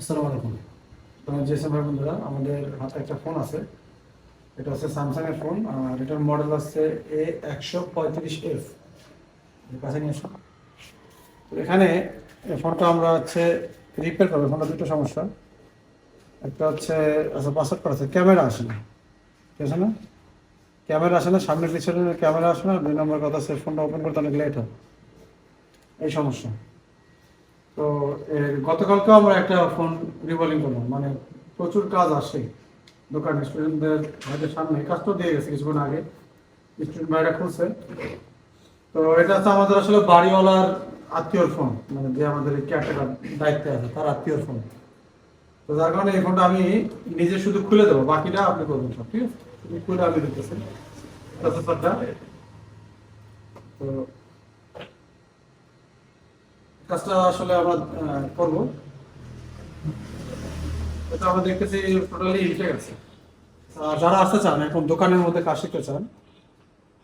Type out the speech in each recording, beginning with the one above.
আসসালামু আলাইকুম। জিএসএম ভাই বন্ধুরা, আমাদের হাতে একটা ফোন আছে। এটা হচ্ছে স্যামসাং এর ফোন, আর এটার মডেল হচ্ছে A135F। কাছে নিয়ে আসো। তো এখানে এই ফোনটা আমরা হচ্ছে রিপেয়ার করবো। ফোনটা দুটো সমস্যা। একটা হচ্ছে পাসওয়ার্ড করা আছে, ক্যামেরা আসে না, ঠিক আছে না? ক্যামেরা আসে না, সামনে পিছনে ক্যামেরা আসে না। 2 নম্বর কথা হচ্ছে ফোনটা ওপেন করতে অনেক লেট হয়, এই সমস্যা। তো গতকালকেও আমরা একটা ফোন রিভলিং করলাম, মানে প্রচুর কাজ আসে দোকানে স্টুডেন্টদের ভাইদের সামনে। কাজ তো দিয়ে গেছে কিছুক্ষণ আগে, স্টুডেন্ট ভাইরা খুলছে। তো এটা হচ্ছে আমাদের আসলে বাড়িওয়ালার আত্মীয়র ফোন, মানে যে আমাদের কেয়ারটেকার দায়িত্বে আছে তার আত্মীয়র ফোন। তো যার কারণে এই ফোনটা আমি নিজে শুধু খুলে দেবো, বাকিটা আপনি করবেন সব, ঠিক আছে? শুধু খুলে আমি দিতেছি প্রসেসরটা। তো কাজটা আসলে আমরা করবো। এটা আমরা দেখতেছি টোটালি ইনটেক আছে। আর যারা আসতে চান এখন দোকানের মধ্যে কাজ শিখতে চান,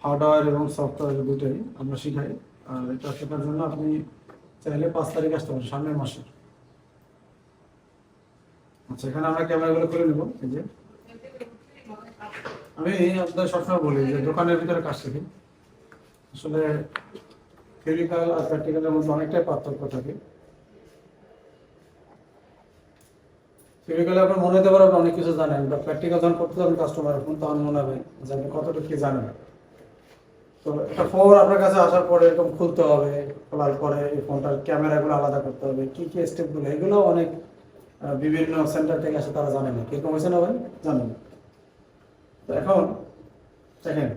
হার্ডওয়্যার এবং সফটওয়্যার দুটোই আমরা শিখাই। আর এটা শেখার জন্য আপনি চাইলে 5 তারিখ আসতে পারেন, সামনের মাসে। আচ্ছা, এখানে আমরা ক্যামেরাগুলো করে নেব। এই যে আমি আপনাদের সবসময় বলি যে দোকানের ভিতরে কাজ শিখি। আসলে থিওরিক্যাল আর প্র্যাকটিক্যালের মধ্যে অনেকটাই পার্থক্য থাকে। থিওরিক্যালে আপনার মনে হতে পারে আপনি অনেক কিছু জানেন, বা প্র্যাকটিক্যাল যখন করতে যাবেন কাস্টমারের ফোন, তখন মনে হবে যে আপনি কতটুকু কি জানেন। তো একটা ফোন আপনার কাছে আসার পরে এরকম খুলতে হবে, খোলার পরে এই ফোনটার ক্যামেরাগুলো আলাদা করতে হবে, কি কি স্টেপগুলো, এগুলো অনেক বিভিন্ন সেন্টার থেকে আসে, তারা জানে না। কিরকম হয়েছে না ভাই, জানেন? তো এখন দেখেন,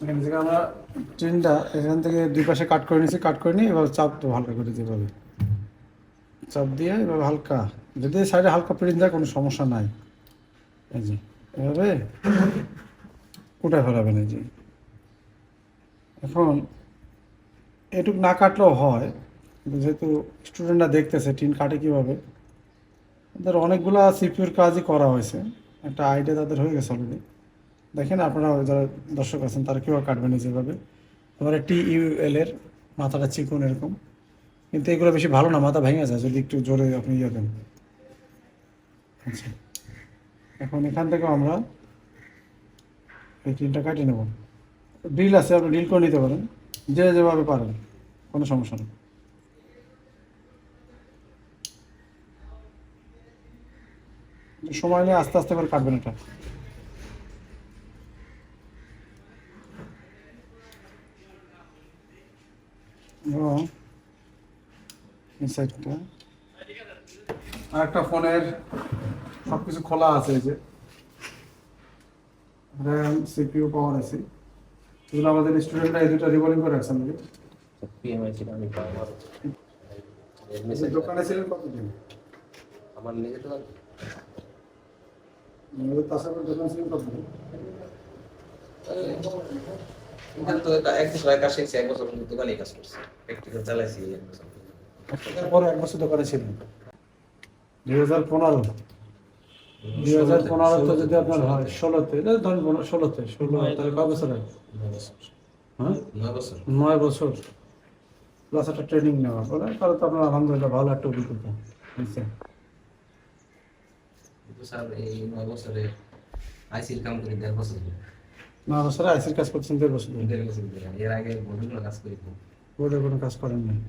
এখান থেকে আমরা ট্রেনটা এখান থেকে দুই পাশে কাট করে নিয়েছি, কাট করে নিয়ে এবার চাপ তো হালকা করে দিতে হবে। চাপ দিয়ে এবার হালকা, যদি সাইডে হালকা প্রিন্ট দেয় কোনো সমস্যা নাই। এই যে এভাবে উঠে ফেলাবেন। এই যে এখন এটুক না কাটলেও হয়, কিন্তু যেহেতু স্টুডেন্টরা দেখতেছে টিন কাটে কীভাবে, তাদের অনেকগুলা সিপিউর কাজই করা হয়েছে, একটা আইডিয়া তাদের হয়ে গেছে অলরেডি। দেখেন আপনারা যারা দর্শক আছেন তারা কীভাবে কাটবেন যেভাবে। এবারে TUL এর মাথাটা চিকন এরকম, কিন্তু এগুলো বেশি ভালো না, মাথা ভেঙে যায় যদি একটু জোরে আপনি ইয়ে দেন। আচ্ছা, এখন এখান থেকে আমরা এই টিনটা কাটিয়ে নেব। ড্রিল আছে, আপনি ড্রিল করে নিতে পারেন, যে যেভাবে পারেন, কোনো সমস্যা নেই। সময় নিয়ে আস্তে আস্তে করে কাটবেন এটা। এবং এই সাইডটা আর একটা ফোনের সব কিছু খোলা আছে, এই যে র্যাম, CPU, পাওয়ার আছে, এগুলো আমাদের স্টুডেন্টরা এই দুটো রিভলিং করে রাখছে আমাদের। পিএমআই ছিল আমি দোকানে ছিলেন কতদিন? আমার নিজে তো তাছাড়া দোকানে ছিলেন কতদিন? এখানে তো এক বছর কাজ শিখছি, 1 বছর দোকানে কাজ করছি, প্র্যাকটিক্যাল চালাইছি 1 বছর। পরে 1 বছর দোকানে ছিলেন। 2015 2015 তো যদি আপনার হয় 16তে, ধরুন 16তে, 16 তাহলে কয় বছর হয়? 9 বছর। হ্যাঁ, 9 বছর। 9 বছর প্লাস একটা ট্রেনিং নেওয়া পরে, তাহলে তো আপনার আলহামদুলিল্লাহ ভালো একটা অভিজ্ঞতা হয়েছে। কিন্তু স্যার এই 9 বছরে আইসির কাম করি 1.5 বছর ধরে। 9 বছরে আইসির কাজ করছেন, 1.5 বছর ধরে। 1.5 বছর ধরে। এর আগে বিভিন্ন কাজ করি। বোর্ডের কোনো কাজ করেন নাই,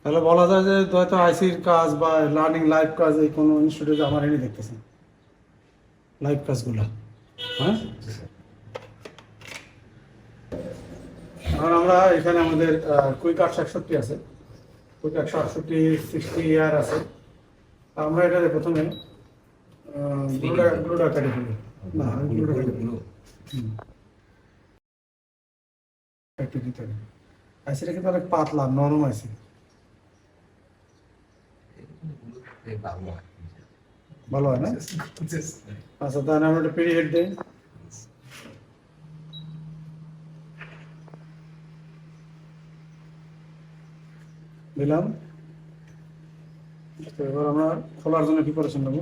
তাহলে বলা যায় যে হয়তো আইসির কাজ বা লার্নিং লাইভ কাজ এই কোনো ইনস্টিটিউটে আমার এনে দেখতেছেন লাইভ কাজগুলো। হ্যাঁ, এখন আমরা এখানে আমাদের কুইক 868 আছে, কুইক 168 60 ইয়ার আছে। আমরা এটাতে প্রথমে গ্লুডা কাটি ফেলি। না, গ্লুডা কাটি ফেলি। একটু দিতে হবে। আইসিটা কিন্তু অনেক পাতলা নরম আইসি। ভালো হয় না? আচ্ছা, তাহলে আমরা একটা পিরিয়ড দিই। দিলাম। এবার আমরা খোলার জন্য প্রিপারেশন নেব।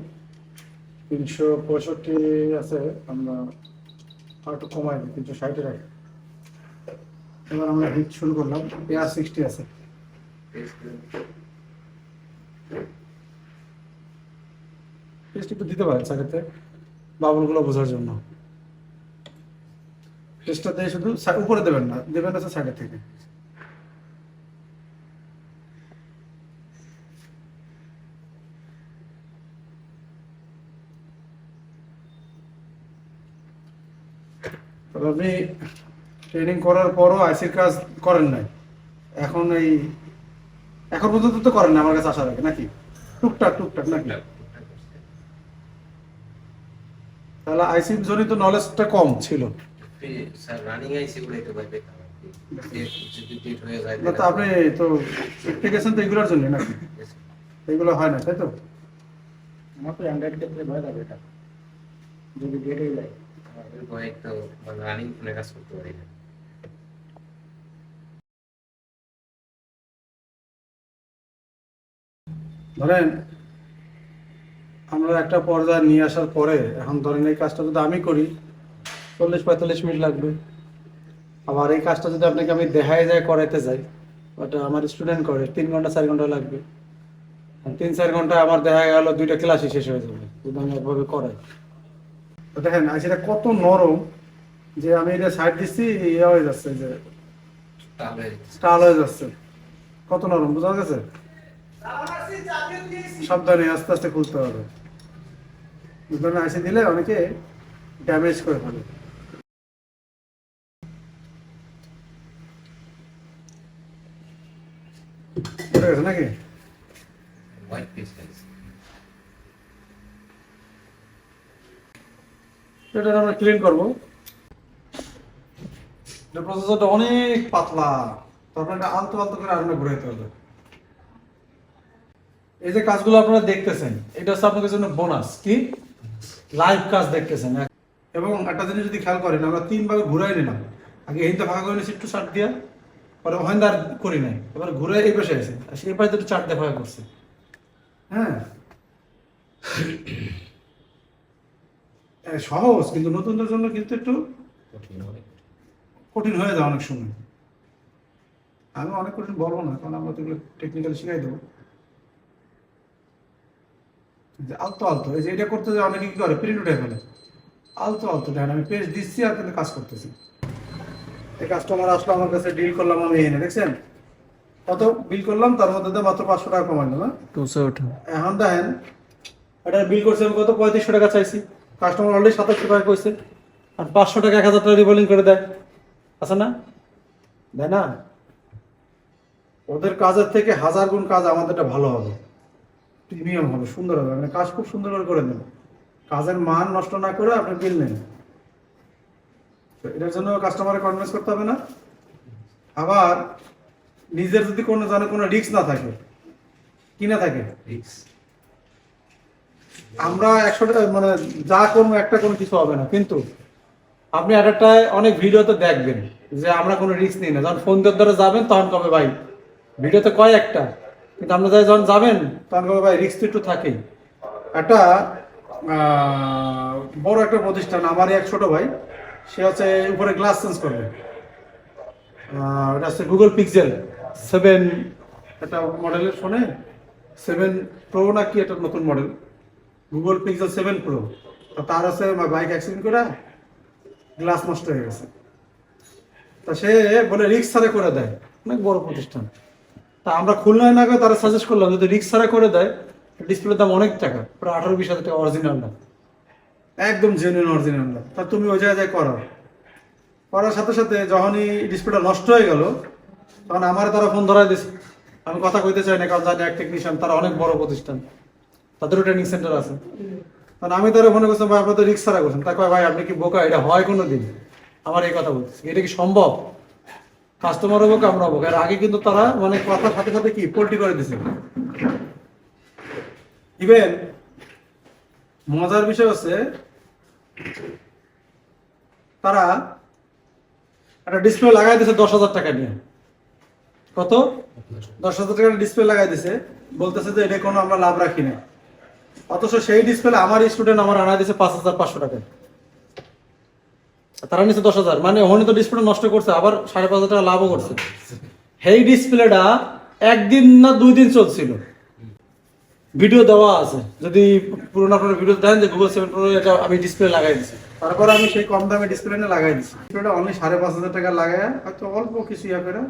365 আছে, আমরা আর একটু কমাই দিই, 360 রাখি। এবার আমরা হিট শুরু করলাম। AR60 আছে, পেস্ট একটু দিতে পারেন সাইডেতে, বাবুলগুলো বোঝার জন্য। পেস্টটা দিয়ে শুধু উপরে দেবেন না, দেবেন আছে সাইডের থেকে। আপনি ট্রেনিং করার পরও আইসির কাজ করেন নাই, এখন পর্যন্ত তো করেন না আমার কাছে আসার আগে, নাকি টুকটাক টুকটাক নাকি? তাহলে আইসি জনিত নলেজটা কম ছিল। স্যার রানিং আইসি গুলো একটু ভয় পেতাম আর কি। যদি ডেট হয়ে যায় না তো আপনি তো শিখতে গেছেন তো এগুলোর জন্য নাকি? এগুলো হয় না তাই তো? আমার তো অ্যান্ড্রয়েড ক্ষেত্রে ভয় লাগে এটা, যদি ডেট হয়ে যায়। আমাদের ভয় তো মানে রানিং ফোনে কাজ করতে পারি না। ধরেন আমরা একটা পর্যায়ে নিয়ে আসার পরে, এখন ধরেন এই কাজটা যদি আমি করি 40-45 মিনিট লাগবে। আবার এই কাজটা যদি আপনাকে আমি দেখায় যায় করাইতে যাই, ওটা আমার স্টুডেন্ট করে 3 ঘন্টা 4 ঘন্টা লাগবে। 3-4 ঘন্টা আমার দেখা গেল 2টা ক্লাসই শেষ হয়ে যাবে যদি আমি একভাবে করাই। তো দেখেন সেটা কত নরম, যে আমি এটা সাইড দিচ্ছি ইয়ে হয়ে যাচ্ছে, যে তাহলে স্টাল হয়ে যাচ্ছে, কত নরম বোঝা গেছে। সাবধানে আস্তে আস্তে খুলতে হবে, ধরেন আইসি দিলে অনেকে ড্যামেজ করে ফেলে। বুঝে গেছে নাকি? White piece guys. এটা আমরা ক্লিন করবো। প্রসেসরটা অনেক পাতলা, তারপরে এটা আলতো আলতো করে আগুনে ঘুরাইতে হবে। এই যে কাজগুলো আপনারা দেখতেছেন, এটা হচ্ছে আপনাদের জন্য বোনাস, কি লাইভ কাজ দেখতেছেন। এবং একটা জিনিস যদি খেয়াল করেন, আমরা 3 ভাগে ঘুরাই নিলাম। আগে এইটা ভাগ করে নিয়েছি একটু চাট দিয়া, পরে ওখানে আর করি নাই, এবার ঘুরে এই পাশে আছে, আর সেই পাশে একটু চাট দেখা করছে। হ্যাঁ সহজ, কিন্তু নতুনদের জন্য কিন্তু একটু কঠিন হয়ে যায় অনেক সময়। আমি অনেক কঠিন বলবো না, কারণ আমরা তো এগুলো টেকনিক্যালি শিখাই দেবো। আলতো আলতো, এই যে এটা করতে যে অনেকে কি করে প্রিন্ট উঠে ফেলে, আলতো আলতো দেখেন আমি পেজ দিচ্ছি আর কিন্তু কাজ করতেছি। এই কাস্টমার আসলো আমার কাছে, ডিল করলাম আমি এনে, দেখছেন কত বিল করলাম, তার মধ্যে মাত্র 500 টাকা কমাই দিলাম। এখন দেখেন এটা বিল করছে আমি কত 3500 টাকা চাইছি, কাস্টমার অলরেডি 2700 টাকা কইছে, আর 500 টাকা 1000 টাকা রিভলিং করে দেয়, আছে না? দেয় না? ওদের কাজের থেকে 1000 গুণ কাজ আমাদেরটা ভালো হবে, প্রিমিয়াম হবে, সুন্দর হবে, মানে কাজ খুব সুন্দর করে দেন। কাজের মান নষ্ট না করে আপনি বিল নেন, এটার জন্য কাস্টমারে কনভিন্স করতে হবে না। আবার নিজের যদি কোনো রিস্ক না থাকে, কি না থাকে, রিক্স আমরা 100 টাকা মানে যা কোনো একটা কোনো কিছু হবে না, কিন্তু আপনি একটায় অনেক ভিডিওতে দেখবেন যে আমরা কোনো রিস্ক নিই না। যখন ফোন দেওয়ার দ্বারা যাবেন তখন কবে ভাই ভিডিওতে কয় একটা, কিন্তু আমরা যখন যাবেন তখন কবে ভাই রিস্ক তো একটু থাকেই। একটা বড় একটা প্রতিষ্ঠান, আমারই এক ছোট ভাই, সে হচ্ছে উপরে গ্লাস চেঞ্জ করবে, এটা হচ্ছে গুগল পিক্সেল 7 একটা মডেলের ফোনে, 7 প্রো না কি একটা নতুন মডেল, গুগল পিক্সেল 7 প্রো। তার হচ্ছে বাইক অ্যাক্সিডেন্ট করে গ্লাস নষ্ট হয়ে গেছে, তা সে বলে রিক্স ছাড়া করে দেয়, অনেক বড় প্রতিষ্ঠান। তা আমরা খুলনায় না গিয়ে তারা সাজেস্ট করলাম যদি রিক্স ছাড়া করে দেয়, ডিসপ্লের দাম অনেক টাকা, প্রায় 18-20 হাজার টাকা অরিজিনাল না, একদম জেনুইন অরিজিনাল না। তা তুমি ওই জায়গায় করো, করার সাথে সাথে যখনই ডিসপ্লেটা নষ্ট হয়ে গেল তখন আমার তারা ফোন ধরাই দিয়েছে। আমি কথা কইতে চাই না, কারণ জানি এক টেকনিশিয়ান, তারা অনেক বড় প্রতিষ্ঠান, তাদেরও ট্রেনিং সেন্টার আছে। কারণ আমি তারা মনে করছিলাম ভাই আপনাদের রিক্স ছাড়া করছেন, তা কয় ভাই আপনি কি বোকা, এটা হয় কোনো দিন? আমার এই কথা বলছি, এটা কি সম্ভব? কাস্টমারও বোকা, আমরা বোকা। এর আগে কিন্তু তারা মানে কথার সাথে সাথে কি পোল্ট্রি করে দিছে। ইভেন মজার বিষয় হচ্ছে তারা একটা ডিসপ্লে লাগাই দিছে 10,000 টাকা নিয়ে, কত 10,000 টাকার ডিসপ্লে লাগাই দিছে, বলতেছে যে এটা কোনো আমরা লাভ রাখি না। অথচ সেই ডিসপ্লে আমার স্টুডেন্ট আমার আনা দিছে 5,500 টাকায়, তারা নিচ্ছে 10,000, মানে ওখানে তো ডিসপ্লে নষ্ট করছে, আবার 5,500 টাকা লাভও করছে। সেই ডিসপ্লেটা 1 দিন না 2 দিন চলছিল, ভিডিও দেওয়া আছে, যদি পুরোনো আপনার ভিডিও দেখেন যে গুগল 7 প্রো এটা আমি ডিসপ্লে লাগাই দিছি। তারপর আমি সেই কম দামে ডিসপ্লে লাগাই দিচ্ছি। ডিসপ্লেটা অনলি 5,500 টাকা লাগায় হয়তো অল্প কিছু ইয়া করে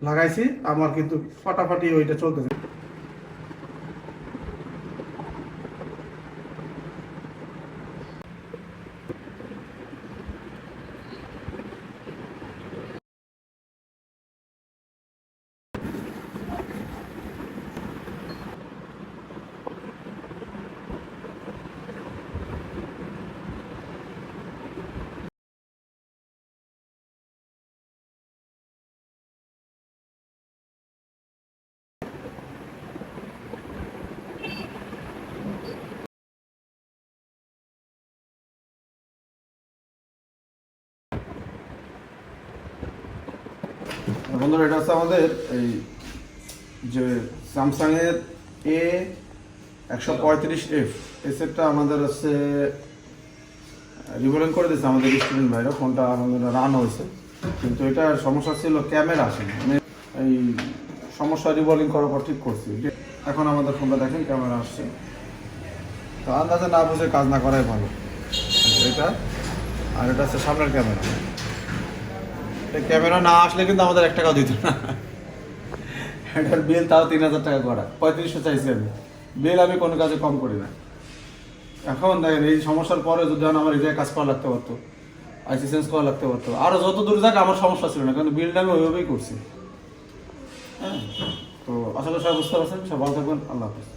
লাগাইছি, আমার কিন্তু ফাটাফাটি ওইটা চলতেছে। বন্ধুরা, এটা হচ্ছে আমাদের এই যে স্যামসাং এর A135F এই সেটটা আমাদের হচ্ছে রিভলিং করে দিয়েছে আমাদের স্টুডেন্ট ভাইরা। ফোনটা আমাদের রান হয়েছে, কিন্তু এটার সমস্যা ছিল ক্যামেরা আসেনি। মানে এই সমস্যা রিভলিং করার পর ঠিক করছি। এখন আমাদের ফোনটা দেখেন ক্যামেরা আসছে, তো আন্দাজে না বুঝে কাজ না করাই ভালো। এটা আর এটা হচ্ছে সামনের ক্যামেরা। এই ক্যামেরা না আসলে কিন্তু আমাদের 1 টাকাও দিত না। এটার বিল তাও 3,000 টাকা করা, 3500 চাইছি আমি। বিল আমি কোনো কাজে কম করি না। এখন দেখেন এই সমস্যার পরে যদি আমার এই জায়গায় কাজ করা লাগতে পারতো, আইসি চেঞ্জ করা লাগতে পারতো, আরও যত দূর যাক আমার সমস্যা ছিল না, কারণ বিলটা আমি ওইভাবেই করছি। হ্যাঁ, তো আসলে সব বুঝতে পারছেন। সব ভালো থাকবেন। আল্লাহ হাফিজ।